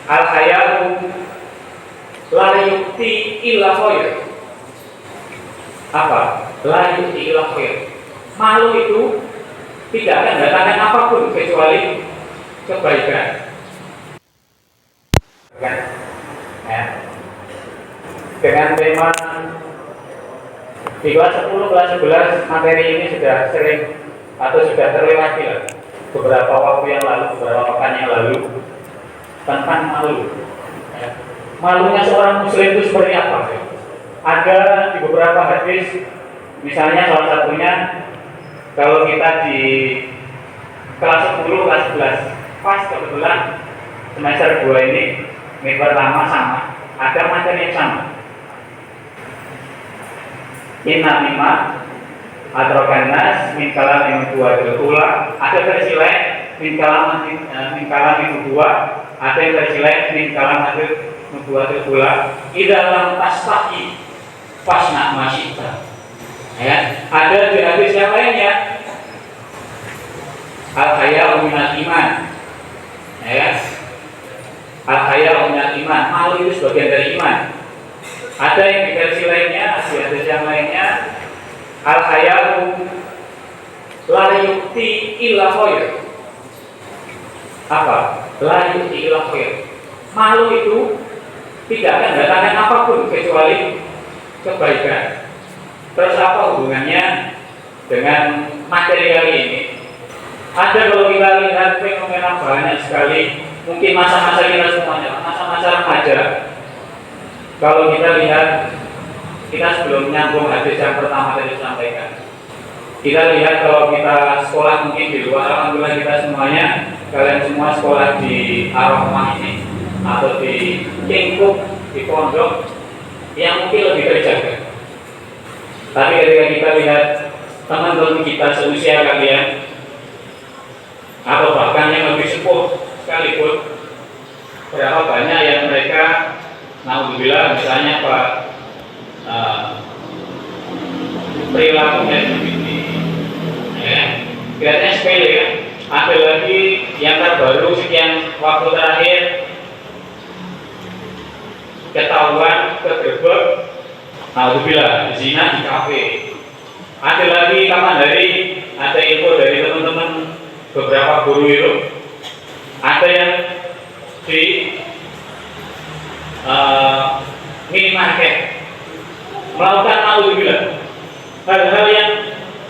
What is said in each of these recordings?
Al hayalu la yukti illa khair. Apa? La yukti illa khair. Malu itu tidak akan mendatangkan apapun kecuali kebaikan. Kan? Ya. Dengan tema di kelas 10, kelas 11 materi ini sudah sering atau sudah terlewati lah beberapa waktu yang lalu, beberapa pekan yang lalu tentang malu. Ya. Malunya seorang muslim itu seperti apa? Ada di beberapa hadis, misalnya salah satunya kalau kita di kelas 10, kelas 11 pas kebetulan semester 2 ini minggu pertama sama, ada materi yang sama. Inna mimma atrokan nas min kalam yang dua ula. Ada versi lain min kalam dua. Ada yang versi lain min kalam dua ula. Idalam tasfahi fasna masyita. Ya, ada di hadis yang lainnya. Al haya'u minal iman. Ya. Al haya'u minal iman. Malu itu sebagian dari iman. Ada yang di versi lainnya, di hadis yang lainnya, al haya'u la yukti illa khair. Apa? La yukti illa khair. Malu itu tidak akan mendatangkan apapun kecuali kebaikan. Terus apa hubungannya dengan materi kali ini? Ada kalau kita lihat fenomena banyak sekali. Mungkin masa-masa kita semuanya, masa-masa remaja. Kalau kita lihat, kita sebelum nyambung hadis yang pertama tadi sampaikan, kita lihat kalau kita sekolah mungkin di luar, alhamdulillah kita semuanya, kalian semua sekolah di Ar-Rahmah ini atau di lingkup, di pondok yang mungkin lebih terjaga. Tapi ketika kita lihat teman-teman kita seusia kalian atau bahkan yang lebih sepuh sekalipun, berapa banyak yang mereka alhamdulillah misalnya Pak perilakunya seperti ya, kelihatannya sepele kan. Ada lagi yang terbaru sekian waktu terakhir ketahuan kegerebek, alhamdulillah zina di kafe. Ada lagi kapan hari ada info dari teman-teman beberapa guru itu, ada yang di minimarket melakukan alhamdulillah hal-hal yang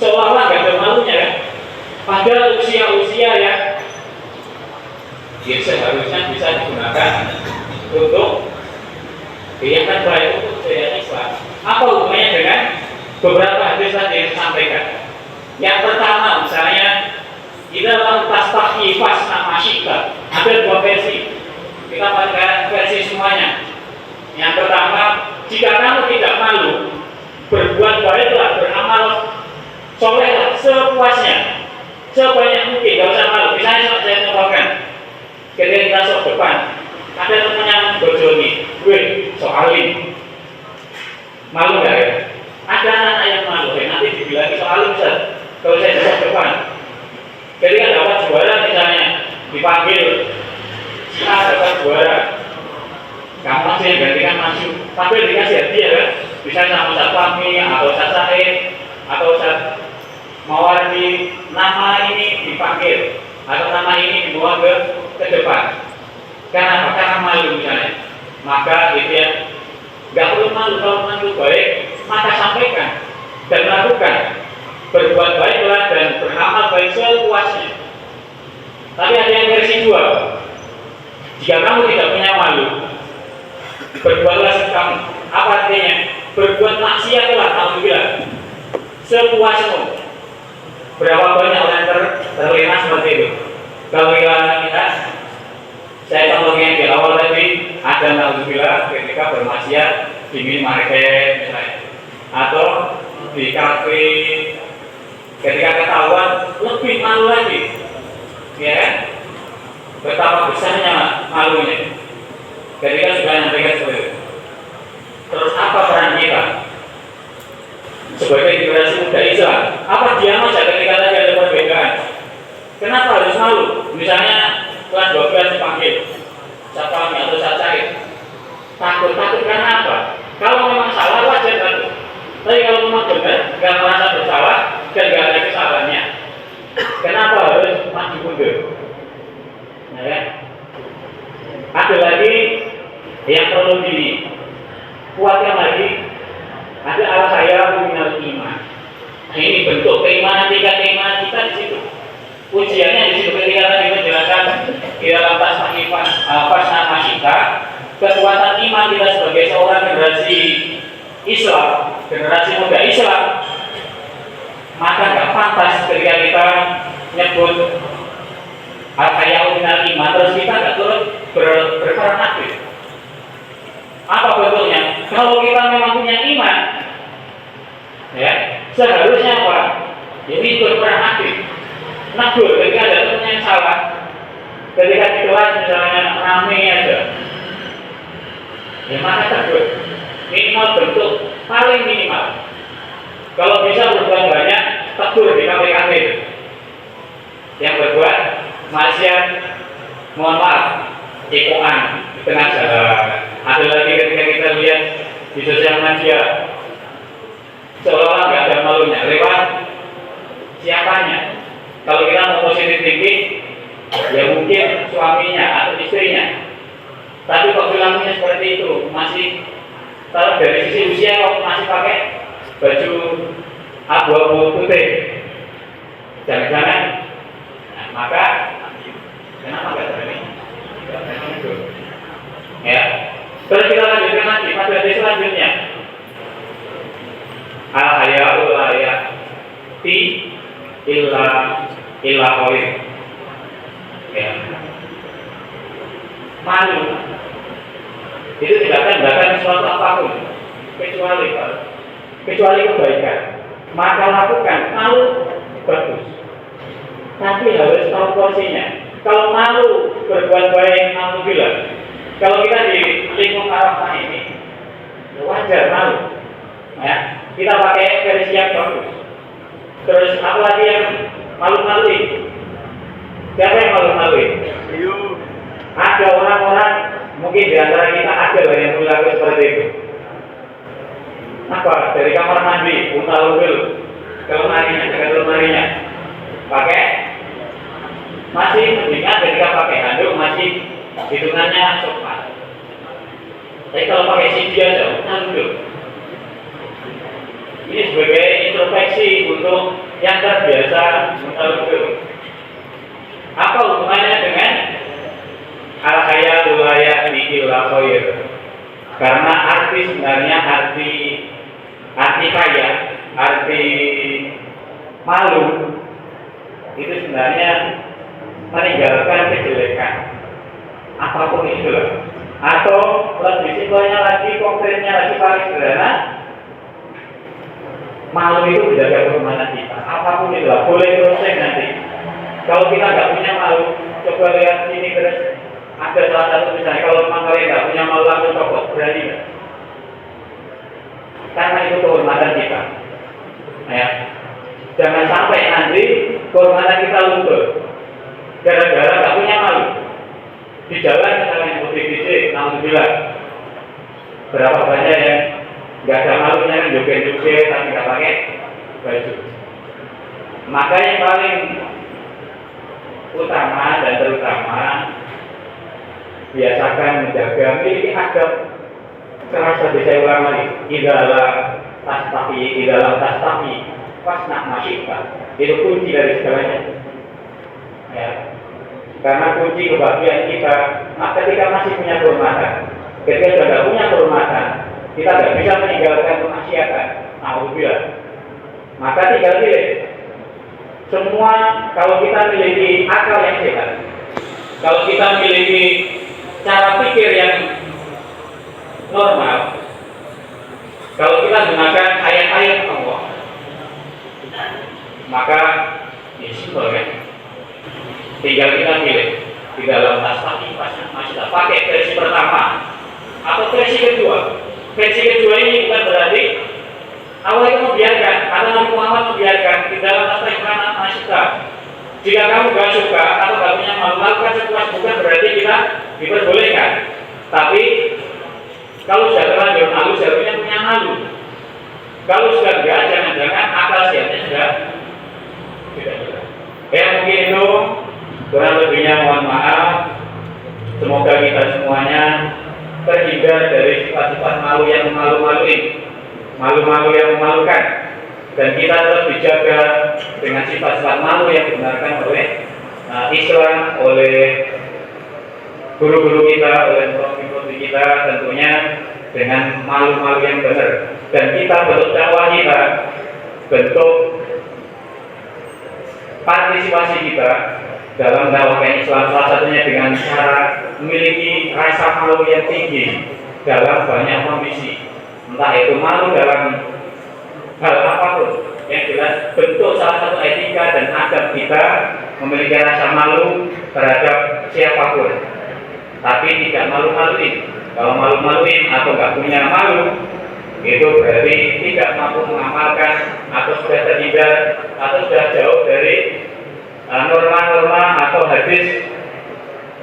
seolah-olah gak ada malunya kan. Padahal usia-usia yang seharusnya bisa digunakan untuk yang terbaik untuk kejayaan Islam. Apa hubungannya dengan beberapa hadis tadi yang disampaikan? Yang pertama misalnya kita lantas tahifas nama syika. Ada dua versi, kita pakai versi semuanya. Yang pertama, jika kamu tidak malu, berbuat baiklah, beramal solehlah sepuasnya, sebanyak mungkin, gak usah malu. Misalnya saya contohkan, ketika kita sok depan, ada teman yang bojoni, soalin, malu gak ya? Ada anak yang malu, nanti dibilang soalin Ustaz, kalau saya sok depan. Ketika dapat juara misalnya, dipanggil, si A dapat juara, gampang sih gantikan maju, tapi dikasih hadiah kan, bisa sama Ustaz Fahmi atau Ustaz Said atau Ustaz Mawardi, nama ini dipanggil atau nama ini dibawa ke depan. Karena apa? Karena malu misalnya. Maka itu ya, nggak perlu malu. Kalau malu baik, maka sampaikan dan lakukan. Berbuat baiklah dan beramal baik sepuasnya. Tapi ada yang versi dua. Jika kamu tidak punya malu, berbuatlah sekamu. Apa artinya? Berbuat maksiatlah, alhamdulillah, sepuasmu. Berapa banyak orang terlena seperti itu? Kalau kita lihat, saya contohnya di awal tadi, ada alhamdulillah ketika bermaksiat di minimarket misalnya, atau di kafe, ketika ketahuan lebih malu lagi, ya kan? Betapa besarnya malunya ketika sudah nyampaikan seperti itu. Terus apa peran kita sebagai generasi muda Islam? Apa diam saja ketika tadi ada perbedaan? Kenapa harus malu? Misalnya kelas 12 dipanggil, saya atau saya cari. Takut karena apa? Kalau memang salah wajar takut. Tapi kalau memang benar, nggak merasa bersalah dan nggak ada kesalahannya, kenapa harus maju mundur? Nah, ya. Ada lagi yang perlu dikuatkan lagi. Ada ala saya minal iman. Nah, ini bentuk keimanan, tingkat keimanan kita di situ. Ujiannya di situ ketika tadi menjelaskan di dalam pasna kita, kekuatan iman kita sebagai seorang generasi Islam, generasi muda Islam, maka nggak pantas ketika kita nyebut al-haya'u minal iman terus kita nggak turut berperan aktif. Apa bentuknya? Kalau kita memang punya iman, ya seharusnya apa? Jadi berperan aktif. Nagur ketika ada teman yang salah, ketika di kelas misalnya rame aja, ya maka tegur. Minimal bentuk paling minimal. Kalau bisa berbuat banyak, tegur di KPKB. Yang berbuat maksiat, mohon maaf, cikokan di tengah jalan. Ada lagi ketika kita lihat di sosial media, seolah-olah nggak ada malunya, lewat siapanya. Kalau kita mau positif tinggi, ya mungkin suaminya atau istrinya. Tapi kok bilangnya seperti itu, masih kalau dari sisi usia kok masih pakai baju abu-abu putih, jangan-jangan, nah, maka kenapa nggak berani? Ya, terus kita lanjutkan lagi pada hadis selanjutnya. Al-haya'u la ya'ti illa qaul. Ya. Malu itu tidak akan mendapatkan sesuatu apapun kecuali kebaikan. Maka lakukan. Malu bagus, tapi harus tahu porsinya. Kalau malu berbuat baik, malu bilang. Kalau kita di lingkup arafah ini, wajar malu. Ya, kita pakai versi yang bagus. Terus apalagi yang malu-maluin? Siapa yang malu-maluin? Ada orang-orang mungkin di antara kita ada yang berlaku seperti itu. Apa? Dari kamar mandi, untal-untul ke lemarinya, pakai masih mendingan ketika pakai handuk masih hitungannya sopan. Tapi kalau pakai CD aja, untal-untul. Ini sebagai introspeksi untuk yang terbiasa untal-untul. Apa hubungannya dengan al-haya'u la ya'ti illa khair? Karena arti sebenarnya arti kaya, arti malu itu sebenarnya meninggalkan kejelekan apapun itu. Atau lebih simpelnya lagi, konkretnya lagi, paling sederhana, malu itu menjaga kehormatan kita. Apapun itu, boleh terus nanti. Kalau kita nggak punya malu, coba lihat sini terus. Ada salah satu misalnya, kalau memang kalian nggak punya malu langsung copot, berani nggak? Karena itu kehormatan kita. Ya. Jangan sampai nanti kehormatan kita luntur gara-gara nggak punya malu. Di jalan misalnya mudik-mudik, alhamdulillah. Berapa banyak yang nggak ada malunya kan joget-joget tapi nggak pakai baju. Maka yang paling utama dan terutama biasakan menjaga miliki adab. Serasa saya ulang lagi, idalah tas tapi pasnak masyikah. Itu kunci dari segalanya. Ya. Karena kunci kebahagiaan kita, ketika masih punya kehormatan, ketika sudah tidak punya kehormatan, kita tidak bisa meninggalkan kemaksiatan. Alhamdulillah. Maka tinggal pilih. Semua kalau kita memiliki akal yang sehat, kalau kita memiliki cara pikir yang normal, kalau kita gunakan ayat-ayat Allah, maka ya simpel kan? Tinggal kita pilih di dalam tas masih pakai versi pertama atau versi kedua. Versi kedua ini bukan berarti Allah itu membiarkan atau Nabi Muhammad membiarkan di dalam tas mana masyarakat Jika kamu gak suka atau gak punya malu, lakukan sepuas bukan berarti kita diperbolehkan. Tapi kalau sudah terlanjur malu, seharusnya punya malu. Kalau sudah enggak, jangan-jangan akal sehatnya sudah tidak jelas. Ya mungkin itu kurang lebihnya mohon maaf. Semoga kita semuanya terhindar dari sifat-sifat malu yang memalu-maluin, malu-malu yang memalukan, dan kita tetap dijaga dengan sifat-sifat malu yang dibenarkan oleh Islam, oleh guru-guru kita, oleh profesor kita, tentunya dengan malu-malu yang benar. Dan kita bentuk dakwah kita, bentuk partisipasi kita dalam dakwahkan Islam salah satunya dengan cara memiliki rasa malu yang tinggi dalam banyak kondisi, entah itu malu dalam hal apapun. Yang jelas bentuk salah satu etika dan adab kita memiliki rasa malu terhadap siapapun, tapi tidak malu-maluin. Kalau malu-maluin atau nggak punya malu, itu berarti tidak mampu mengamalkan atau sudah terhindar atau sudah jauh dari norma-norma atau hadis,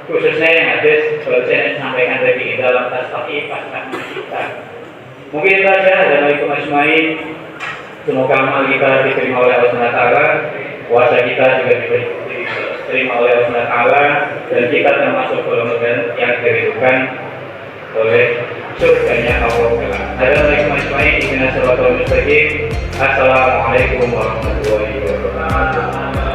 khususnya yang hadis baru saya sampaikan tadi dalam tasawuf kita. Mungkin itu saja. Assalamualaikum warahmatullahi wabarakatuh. Semoga amal kita diterima oleh Allah SWT, puasa kita juga diterima oleh Allah SWT, dan kita termasuk golongan yang diridhokan oleh surganya Allah Taala. Assalamualaikum warahmatullahi wabarakatuh. Assalamualaikum warahmatullahi wabarakatuh.